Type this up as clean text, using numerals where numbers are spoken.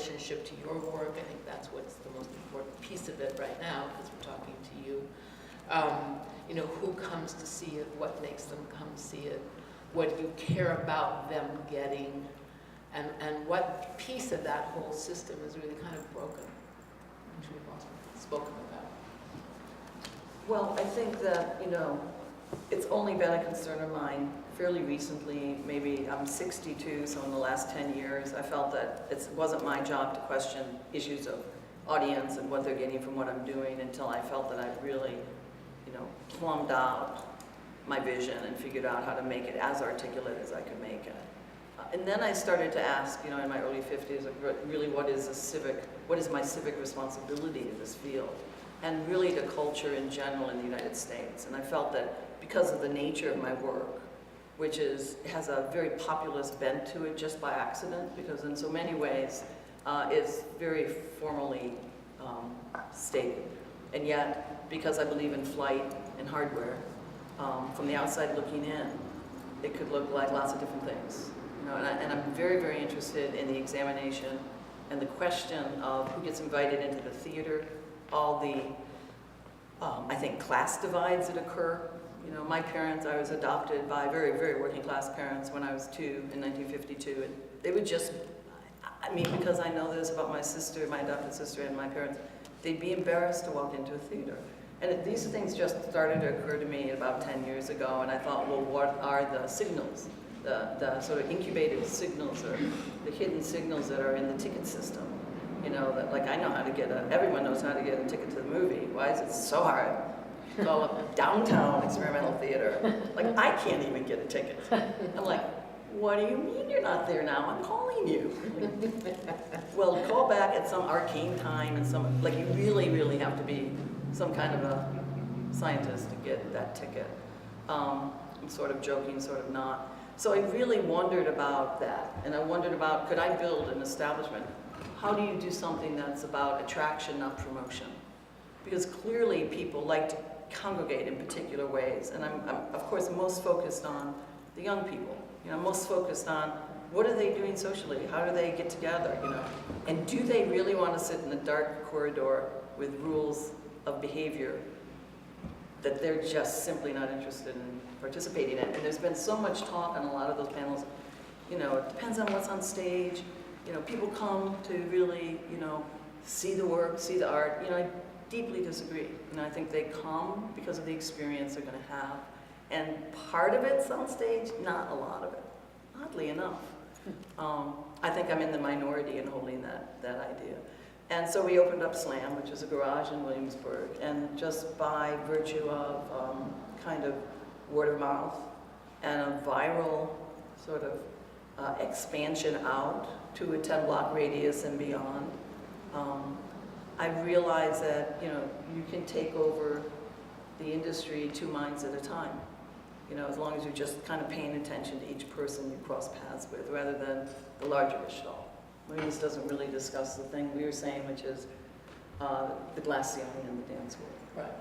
relationship to your work. I think that's what's the most important piece of it right now, because we're talking to you. You know, who comes to see it, what makes them come see it, what you care about them getting, and what piece of that whole system is really kind of broken, which we've also spoken about. Well, I think that, you know, it's only been a concern of mine fairly recently. Maybe I'm 62, so in the last 10 years, I felt that it wasn't my job to question issues of audience and what they're getting from what I'm doing until I felt that I'd really, you know, plumbed out my vision and figured out how to make it as articulate as I could make it. And then I started to ask, you know, in my early 50s, really what is my civic responsibility in this field? And really to culture in general in the United States. And I felt that because of the nature of my work, which has a very populist bent to it just by accident, because in so many ways it's very formally stated. And yet, because I believe in flight and hardware, from the outside looking in, it could look like lots of different things. You know, and I'm very, very interested in the examination and the question of who gets invited into the theater, all the, I think, class divides that occur. You know, my parents, I was adopted by very, very working class parents when I was 2 in 1952, and they would just, I mean, because I know this about my sister, my adopted sister, and my parents, they'd be embarrassed to walk into a theater. And these things just started to occur to me about 10 years ago, and I thought, well, what are the signals, the sort of incubated signals, or the hidden signals that are in the ticket system? You know, that, like, I know how to get everyone knows how to get a ticket to the movie. Why is it so hard? Call up downtown experimental theater. Like, I can't even get a ticket. I'm like, what do you mean you're not there now? I'm calling you. Like, well, call back at some arcane time and some, like, you really, really have to be some kind of a scientist to get that ticket. I'm sort of joking, sort of not. So I really wondered about that, and I wondered about, could I build an establishment? How do you do something that's about attraction, not promotion? Because clearly people like to congregate in particular ways, and I'm of course most focused on the young people. You know, most focused on what are they doing socially? How do they get together? You know, and do they really want to sit in a dark corridor with rules of behavior that they're just simply not interested in participating in? And there's been so much talk on a lot of those panels. You know, it depends on what's on stage. You know, people come to really, you know, see the work, see the art. You know, I deeply disagree. You know, I think they come because of the experience they're going to have. And part of it's on stage, not a lot of it, oddly enough. I think I'm in the minority in holding that idea. And so we opened up Slam, which is a garage in Williamsburg, and just by virtue of kind of word of mouth and a viral sort of expansion out to a 10-block radius and beyond, I realized that, you know, you can take over the industry 2 minds at a time. You know, as long as you're just kind of paying attention to each person you cross paths with, rather than the larger gestalt. Williams doesn't really discuss the thing we were saying, which is the glass ceiling and the dance world. Right.